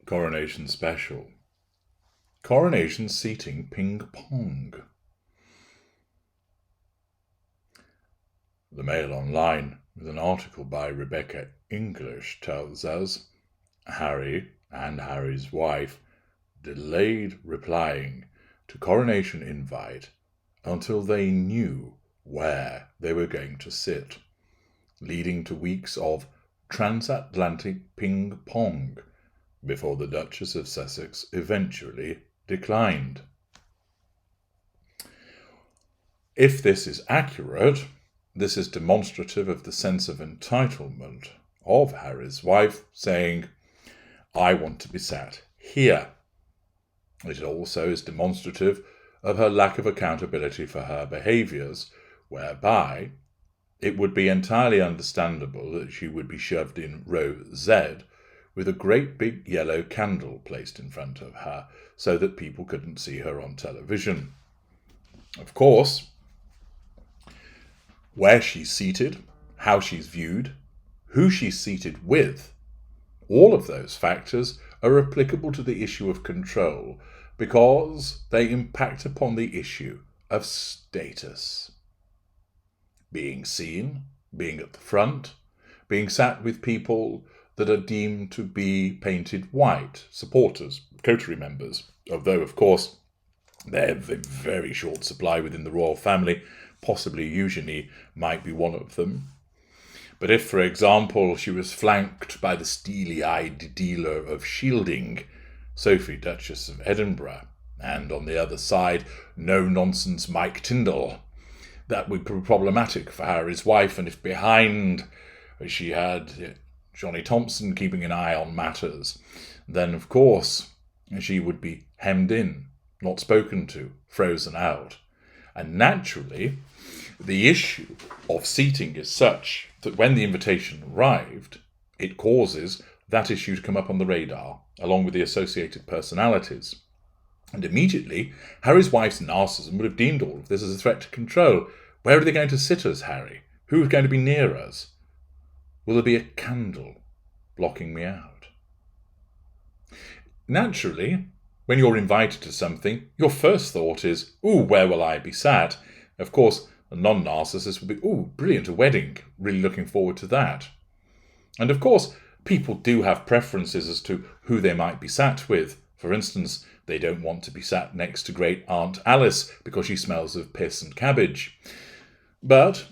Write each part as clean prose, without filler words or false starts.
Coronation special. Coronation seating ping pong. The Mail Online, with an article by Rebecca English, tells us Harry and Harry's wife delayed replying to Coronation invite until they knew where they were going to sit, leading to weeks of transatlantic ping pong before the Duchess of Sussex eventually declined. If this is accurate, this is demonstrative of the sense of entitlement of Harry's wife, saying, "I want to be sat here." It also is demonstrative of her lack of accountability for her behaviours, whereby it would be entirely understandable that she would be shoved in row Z with a great big yellow candle placed in front of her so that people couldn't see her on television. Of course, where she's seated, how she's viewed, who she's seated with, all of those factors are applicable to the issue of control because they impact upon the issue of status. Being seen, being at the front, being sat with people that are deemed to be painted white, supporters, coterie members, although, of course, they're in very short supply within the royal family, possibly Eugenie might be one of them. But if, for example, she was flanked by the steely-eyed dealer of shielding, Sophie, Duchess of Edinburgh, and on the other side, no-nonsense Mike Tyndall, that would be problematic for Harry's wife, and if behind she had Johnny Thompson keeping an eye on matters, then of course she would be hemmed in, not spoken to, frozen out. And naturally, the issue of seating is such that when the invitation arrived, it causes that issue to come up on the radar, along with the associated personalities. And immediately, Harry's wife's narcissism would have deemed all of this as a threat to control. Where are they going to sit us, Harry? Who is going to be near us? Will there be a candle blocking me out? Naturally, when you're invited to something, your first thought is, "Ooh, where will I be sat?" Of course, a non-narcissist would be, "Ooh, brilliant, a wedding. Really looking forward to that." And of course, people do have preferences as to who they might be sat with. For instance, they don't want to be sat next to great Aunt Alice because she smells of piss and cabbage. But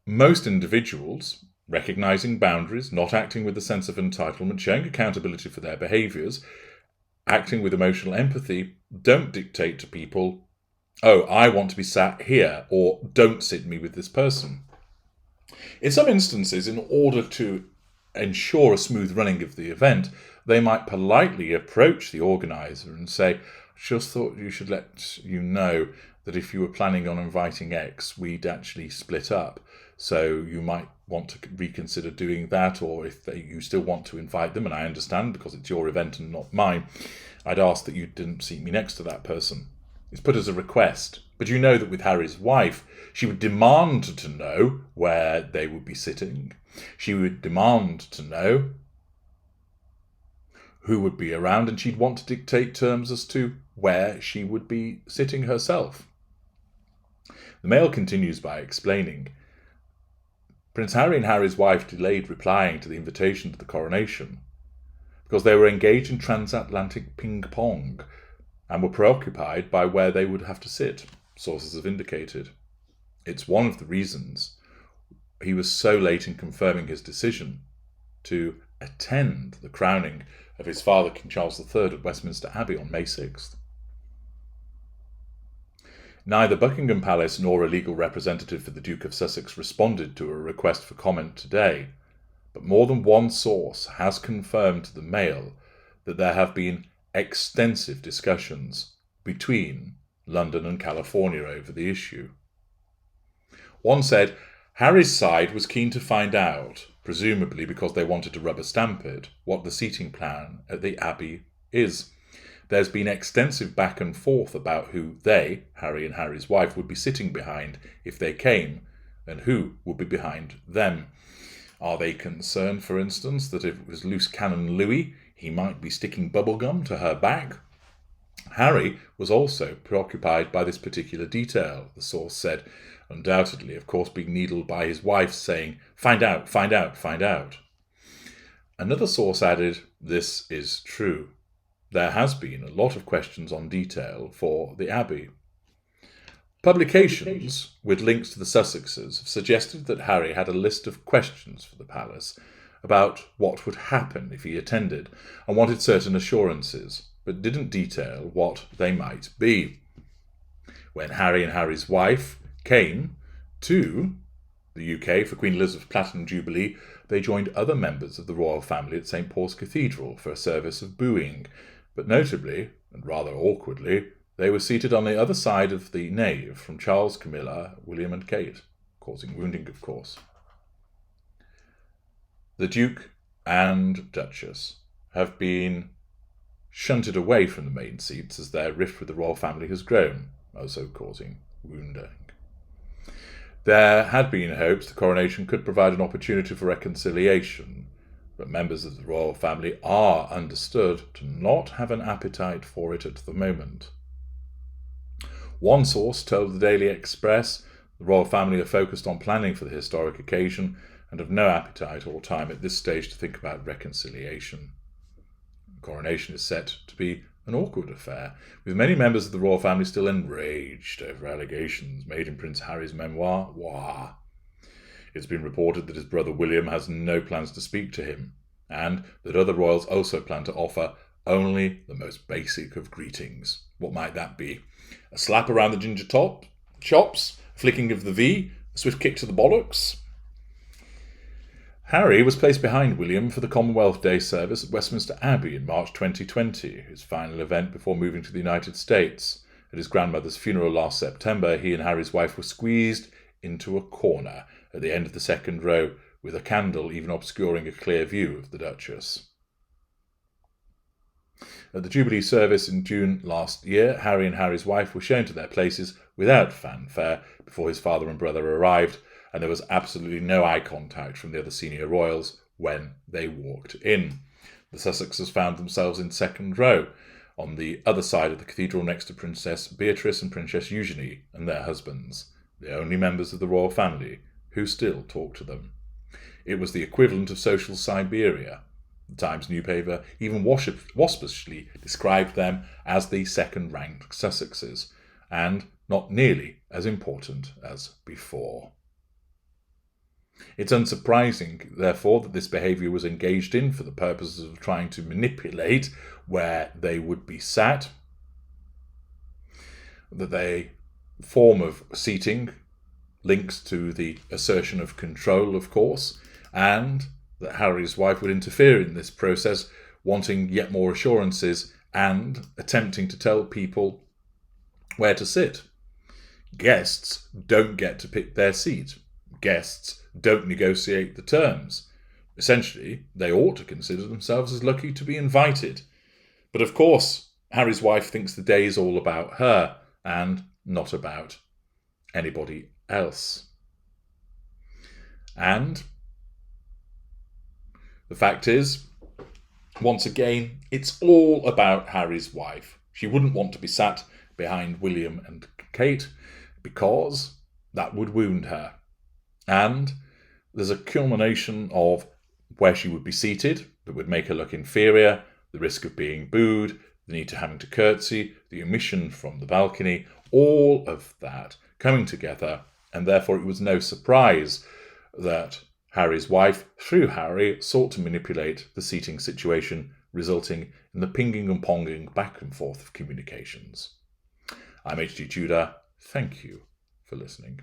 most individuals, recognising boundaries, not acting with a sense of entitlement, showing accountability for their behaviours, acting with emotional empathy, don't dictate to people, "Oh, I want to be sat here," or "Don't sit me with this person." In some instances, in order to ensure a smooth running of the event, they might politely approach the organiser and say, "Just thought you should let you know that if you were planning on inviting X, we'd actually split up. So you might want to reconsider doing that, or if you still want to invite them, and I understand because it's your event and not mine, I'd ask that you didn't seat me next to that person." It's put as a request. But you know that with Harry's wife, she would demand to know where they would be sitting. She would demand to know who would be around, and she'd want to dictate terms as to where she would be sitting herself. The Mail continues by explaining, Prince Harry and Harry's wife delayed replying to the invitation to the coronation because they were engaged in transatlantic ping-pong and were preoccupied by where they would have to sit, sources have indicated. It's one of the reasons he was so late in confirming his decision to attend the crowning of his father, King Charles III, at Westminster Abbey on May 6th. Neither Buckingham Palace nor a legal representative for the Duke of Sussex responded to a request for comment today, but more than one source has confirmed to the Mail that there have been extensive discussions between London and California over the issue. One said Harry's side was keen to find out, presumably because they wanted to rubber stamp it, what the seating plan at the Abbey is. There's been extensive back and forth about who they, Harry and Harry's wife, would be sitting behind if they came, and who would be behind them. Are they concerned, for instance, that if it was loose cannon Louis, he might be sticking bubblegum to her back. Harry was also preoccupied by this particular detail, the source said, undoubtedly, of course, being needled by his wife saying, "Find out, find out, find out." Another source added, "This is true. There has been a lot of questions on detail for the Abbey." Publications with links to the Sussexes have suggested that Harry had a list of questions for the palace about what would happen if he attended and wanted certain assurances, but didn't detail what they might be. When Harry and Harry's wife came to the UK for Queen Elizabeth's Platinum Jubilee, they joined other members of the royal family at St Paul's Cathedral for a service of booing, but notably, and rather awkwardly, they were seated on the other side of the nave from Charles, Camilla, William and Kate, causing wounding, of course. The Duke and Duchess have been shunted away from the main seats as their rift with the royal family has grown, also causing wounding. There had been hopes the coronation could provide an opportunity for reconciliation, but members of the royal family are understood to not have an appetite for it at the moment. One source told the Daily Express the royal family are focused on planning for the historic occasion and have no appetite or time at this stage to think about reconciliation. The coronation is set to be an awkward affair, with many members of the royal family still enraged over allegations made in Prince Harry's memoir. Wah! It's been reported that his brother William has no plans to speak to him, and that other royals also plan to offer only the most basic of greetings. What might that be? A slap around the ginger chops, a flicking of the V, a swift kick to the bollocks? Harry was placed behind William for the Commonwealth Day service at Westminster Abbey in March 2020, his final event before moving to the United States. At his grandmother's funeral last September, he and Harry's wife were squeezed into a corner at the end of the second row, with a candle even obscuring a clear view of the Duchess. At the Jubilee service in June last year, Harry and Harry's wife were shown to their places without fanfare before his father and brother arrived, and there was absolutely no eye contact from the other senior royals when they walked in. The Sussexes found themselves in second row, on the other side of the cathedral next to Princess Beatrice and Princess Eugenie and their husbands, the only members of the royal family who still talked to them. It was the equivalent of social Siberia. The Times newspaper even waspishly described them as the second-ranked Sussexes, and not nearly as important as before. It's unsurprising, therefore, that this behaviour was engaged in for the purposes of trying to manipulate where they would be sat, that they form of seating links to the assertion of control, of course, and that Harry's wife would interfere in this process, wanting yet more assurances and attempting to tell people where to sit. Guests don't get to pick their seat. Guests don't negotiate the terms. Essentially, they ought to consider themselves as lucky to be invited. But of course, Harry's wife thinks the day is all about her and not about anybody else. And the fact is, once again, it's all about Harry's wife. She wouldn't want to be sat behind William and Kate because that would wound her. And there's a culmination of where she would be seated that would make her look inferior, the risk of being booed, the need to having to curtsy, the omission from the balcony, all of that coming together, and therefore it was no surprise that Harry's wife, through Harry, sought to manipulate the seating situation, resulting in the pinging and ponging back and forth of communications. I'm H.G. Tudor. Thank you for listening.